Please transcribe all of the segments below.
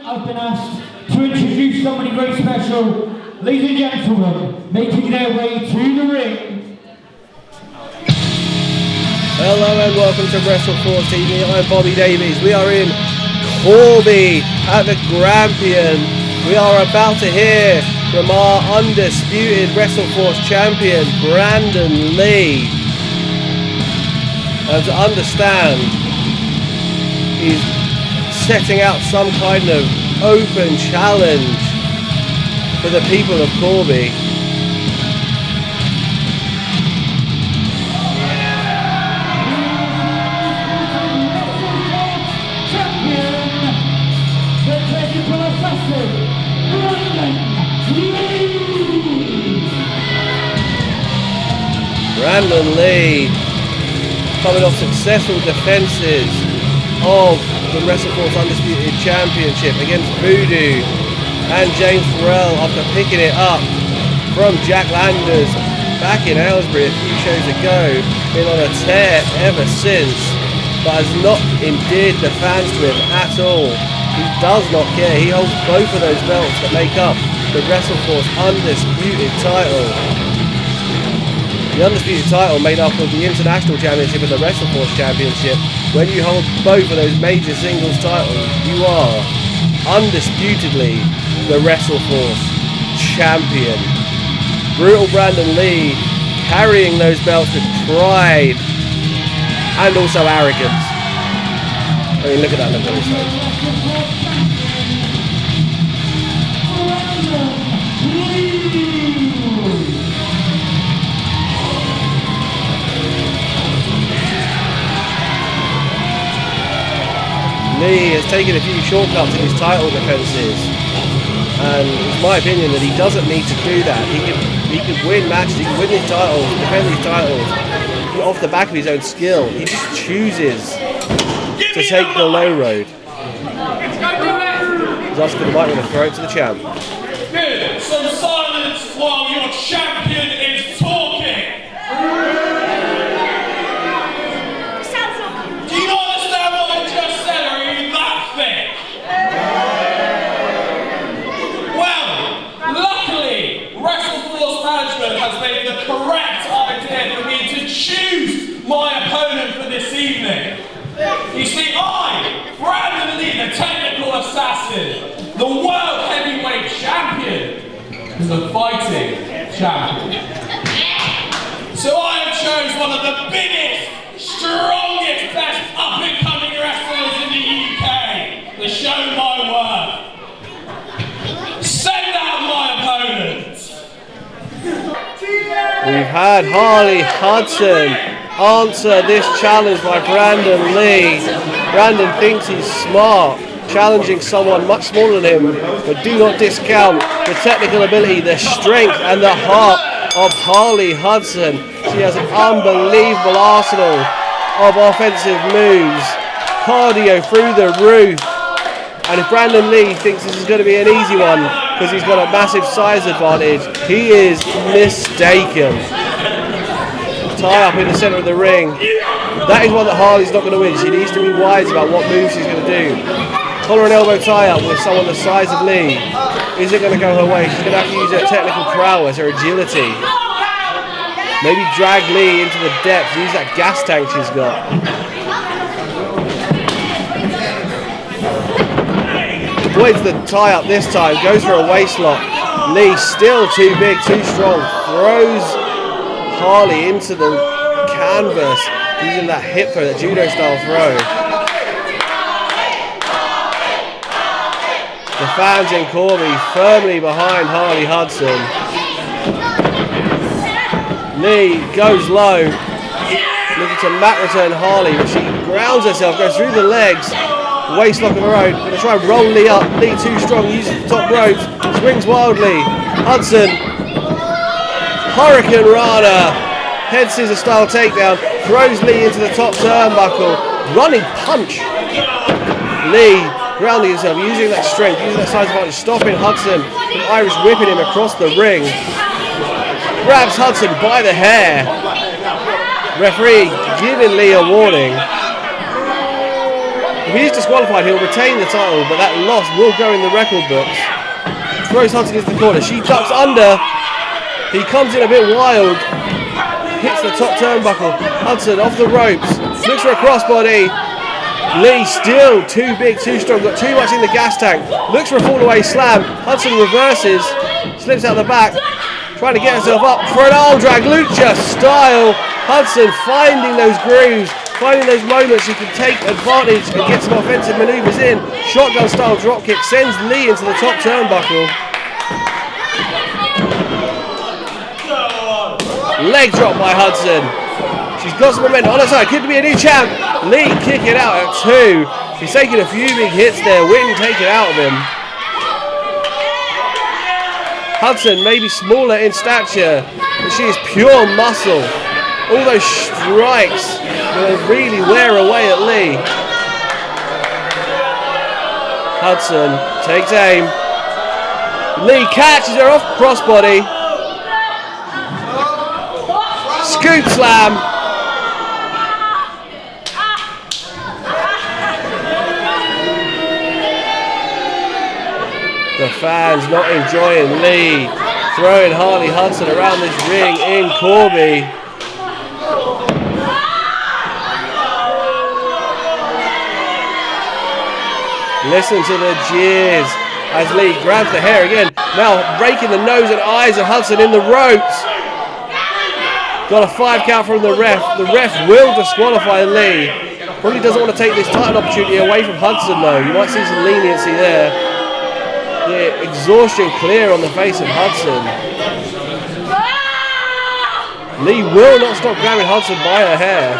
I've been asked to introduce somebody very special. Ladies and gentlemen, making their way to the ring. Hello and welcome to Wrestle Force TV. I'm Bobby Davies. We are in Corby at the Grampian. We are about to hear from our undisputed Wrestle Force champion, Brandon Lee. And to understand, he's setting out some kind of open challenge for the people of Corby. Brandon Lee coming off successful defences of the Wrestle Force Undisputed Championship against Voodoo and James Farrell after picking it up from Jack Landers back in Aylesbury a few shows ago. Been on a tear ever since, but has not endeared the fans to him at all. He does not care. He holds both of those belts that make up the Wrestle Force Undisputed title. The Undisputed title made up of the International Championship and the Wrestle Force Championship. When you hold both of those major singles titles, you are undisputedly the Wrestle Force Champion. Brutal Brandon Lee carrying those belts with pride and also arrogance. I mean, look at that look on his face. Lee has taken a few shortcuts in his title defences, and it's my opinion that he doesn't need to do that. He could win matches, he can win his titles, defend his titles off the back of his own skill. He just chooses to take the low road. He's asking for the mic, going to throw it to the champ. Good. Some silence while your champion is talking. Do you not understand what I just said, or are you that thick? Well, luckily, Wrestle Force Management has made the correct idea for me to choose my opponent for this evening. You see, I, Brandon Lee, the technical assassin, the world heavyweight champion, is the fighting champion. So I have chosen one of the biggest, strongest, best up-and-coming wrestlers in the UK to show my worth. Send out my opponent. We've had Harley Hudson answer this challenge by Brandon Lee. Brandon thinks he's smart, challenging someone much smaller than him, but do not discount the technical ability, the strength and the heart of Harley Hudson. She has an unbelievable arsenal of offensive moves, cardio through the roof, and if Brandon Lee thinks this is going to be an easy one because he's got a massive size advantage, he is mistaken. Tie up in the centre of the ring. That is one that Harley's not going to win. She needs to be wise about what moves she's going to do. Collar and elbow tie up with someone the size of Lee. Is it going to go her way? She's going to have to use her technical prowess, her agility. Maybe drag Lee into the depths, use that gas tank she's got. Avoids the tie up this time, goes for a waist lock. Lee still too big, too strong. Throws Harley into the canvas using that hip throw, that judo style throw. The fans in Corby firmly behind Harley Hudson. Lee goes low, looking to mat return Harley, but she grounds herself, goes through the legs, waist lock of her own. Going to try and roll Lee up. Lee too strong, uses the top ropes, swings wildly. Hudson, Hurricane Rana, head scissor style takedown, throws Lee into the top turnbuckle, running punch. Lee grounding himself, using that strength, using that size advantage, stopping Hudson from Irish whipping him across the ring. Grabs Hudson by the hair. Referee giving Lee a warning. If he is disqualified, he'll retain the title, but that loss will go in the record books. Throws Hudson into the corner. She ducks under. He comes in a bit wild. Hits the top turnbuckle. Hudson off the ropes. Looks for a crossbody. Lee still too big, too strong. Got too much in the gas tank. Looks for a fall away slam. Hudson reverses. Slips out the back. Trying to get herself up for an arm drag. Lucha style. Hudson finding those grooves. Finding those moments she can take advantage and get some offensive maneuvers in. Shotgun style dropkick sends Lee into the top turnbuckle. Leg drop by Hudson. She's got some momentum on her side. Could be a new champ. Lee kicking out at 2. He's taking a few big hits there. Win taken out of him. Hudson may be smaller in stature, but she is pure muscle. All those strikes will really wear away at Lee. Hudson takes aim. Lee catches her off crossbody. Scoop slam. The fans not enjoying Lee throwing Harley Hudson around this ring in Corby. Listen to the jeers as Lee grabs the hair again. Now raking the nose and eyes of Hudson in the ropes. Got a 5 count from the ref. The ref will disqualify Lee. Probably doesn't want to take this title opportunity away from Hudson though. You might see some leniency there. The exhaustion clear on the face of Hudson. Lee will not stop grabbing Hudson by her hair.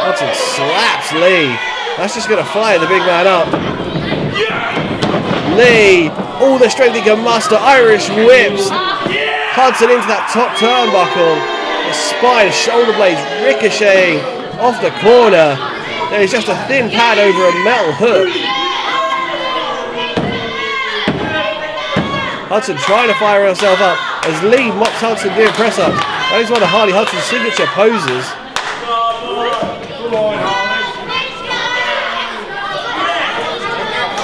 Hudson slaps Lee. That's just going to fire the big man up. Lee, all the strength he can muster. Irish whips. Hudson into that top turnbuckle. The spine, shoulder blades ricocheting off the corner. There is just a thin pad over a metal hook. Hudson trying to fire herself up as Lee mocks Hudson doing press ups. That is one of Harley Hudson's signature poses.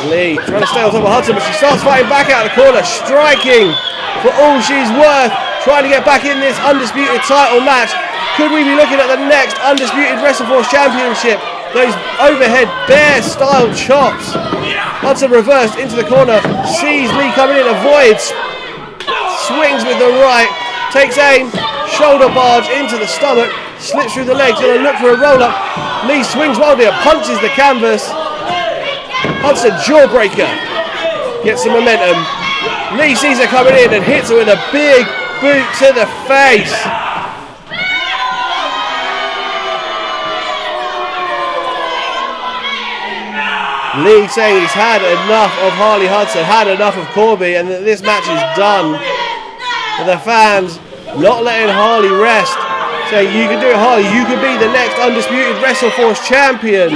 Lee trying to stay on top of Hudson, but she starts fighting back out of the corner, striking for all she's worth, trying to get back in this undisputed title match. Could we be looking at the next undisputed Wrestle Force Championship? Those overhead bear style chops. Hudson reversed into the corner, sees Lee coming in, avoids, swings with the right, takes aim, shoulder barge into the stomach, slips through the legs, gonna look for a roll up. Lee swings wildly, punches the canvas. Hudson jawbreaker, gets some momentum. Lee sees her coming in and hits her with a big boot to the face. Lee saying he's had enough of Harley Hudson, had enough of Corby, and that this match is done. But the fans not letting Harley rest, saying you can do it, Harley, you can be the next undisputed Wrestle Force champion.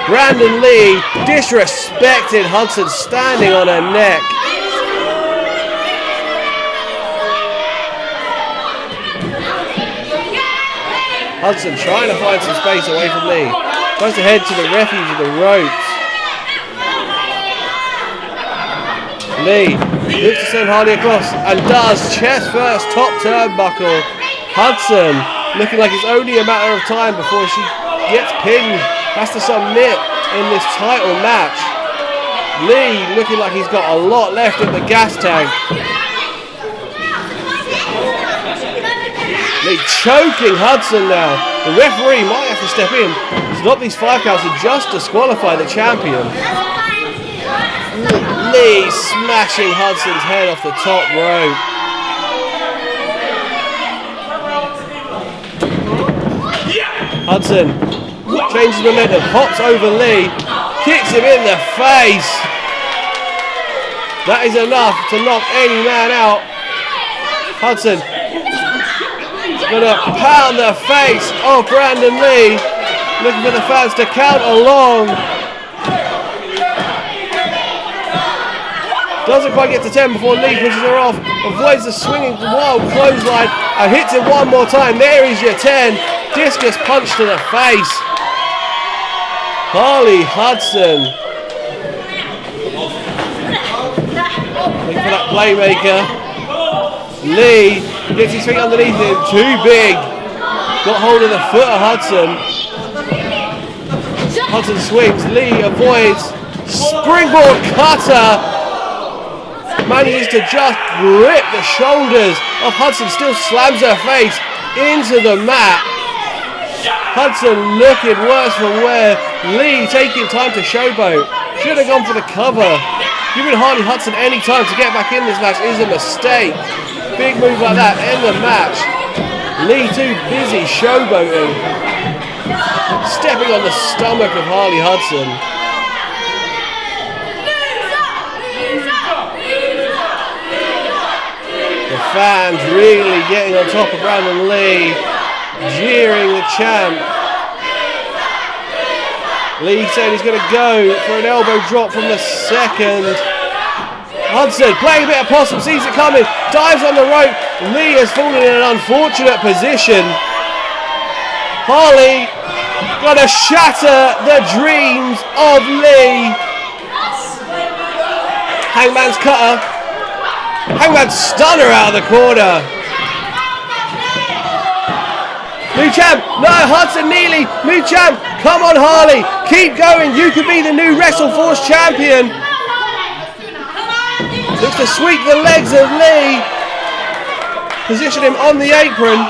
Brandon Lee disrespected Hudson, standing on her neck. Hudson trying to find some space away from Lee. Tries to head to the refuge of the ropes. Lee looks to send Harley across and does. Chest first, top turnbuckle. Hudson looking like it's only a matter of time before she gets pinned. Has to submit in this title match. Lee looking like he's got a lot left in the gas tank. Lee choking Hudson now. The referee might have to step in to stop these 5 counts and just disqualify the champion. Lee smashing Hudson's head off the top rope. Hudson changes momentum, hops over Lee, kicks him in the face. That is enough to knock any man out. Hudson gonna pound the face of Brandon Lee, looking for the fans to count along. Doesn't quite get to 10 before Lee pushes her off, avoids the swinging wild clothesline and hits it one more time. There is your 10. discus punch to the face. Harley Hudson. Looking for that playmaker. Lee gets his feet underneath him. Too big. Got hold of the foot of Hudson. Hudson swings. Lee avoids. Springboard cutter. Manages to just grip the shoulders of Hudson. Still slams her face into the mat. Hudson looking worse for wear. Lee taking time to showboat. Should have gone for the cover. Giving Harley Hudson any time to get back in this match is a mistake. Big move like that, end the match. Lee too busy showboating. Stepping on the stomach of Harley Hudson. The fans really getting on top of Brandon Lee. Jeering the champ. Lee said he's going to go for an elbow drop from the second. Hudson playing a bit of possum, sees it coming, dives on the rope. Lee has fallen in an unfortunate position. Harley going to shatter the dreams of Lee. Hangman's cutter. Hangman's stunner out of the corner. New champ, no, Hudson Neely, new champ, come on Harley, keep going, you could be the new Wrestle Force champion. Looks to sweep the legs of Lee, position him on the apron.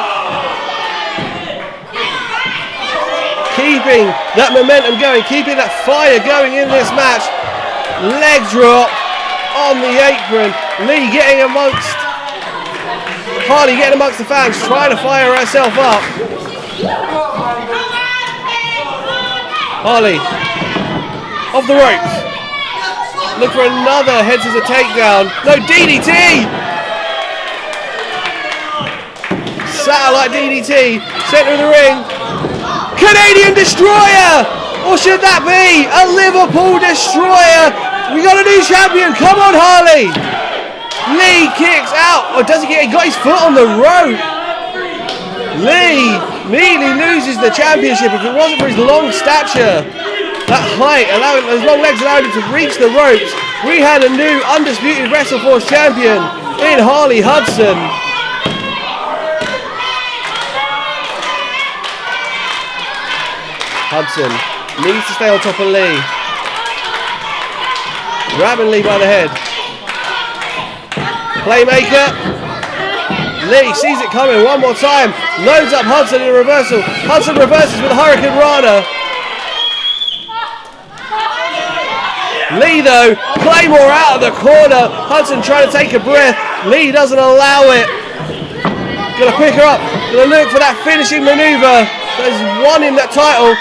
Keeping that momentum going, keeping that fire going in this match. Leg drop on the apron, Lee getting amongst, Harley getting amongst the fans, trying to fire herself up. Harley off the ropes. Look for another, heads as a takedown. No, DDT! Satellite DDT, center of the ring. Canadian Destroyer! Or should that be a Liverpool Destroyer? We got a new champion, come on Harley! Lee kicks out, or does he get, he got his foot on the rope. Lee nearly loses the championship. If it wasn't for his long stature, that height, allowing his long legs allowed him to reach the ropes, we had a new undisputed Wrestle Force champion in Harley Hudson. Hudson needs to stay on top of Lee. Grabbing Lee by the head. Playmaker. Lee sees it coming one more time. Loads up Hudson in a reversal. Hudson reverses with a Hurricane Rana. Lee though, Claymore out of the corner. Hudson trying to take a breath. Lee doesn't allow it. Gonna pick her up. Gonna look for that finishing maneuver. There's one in that title.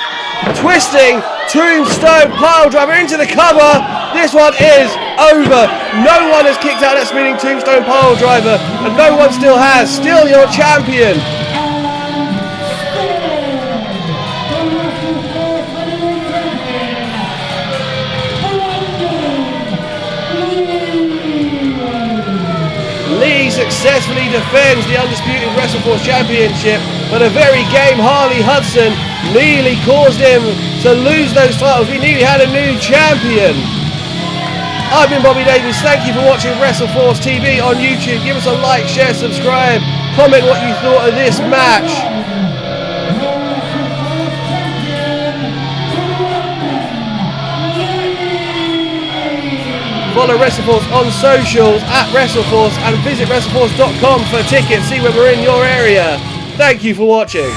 Twisting tombstone pile driver into the cover. This one is over. No one has kicked out that spinning tombstone pile driver, and no one still has. Still your champion. Lee successfully defends the undisputed Wrestle Force Championship, but a very game Harley Hudson nearly caused him to lose those titles. We nearly had a new champion. I've been Bobby Davies. Thank you for watching Wrestle Force TV on YouTube. Give us a like, share, subscribe. Comment what you thought of this match. Follow Wrestle Force on socials at Wrestle Force and visit WrestleForce.com for tickets. See when we're in your area. Thank you for watching.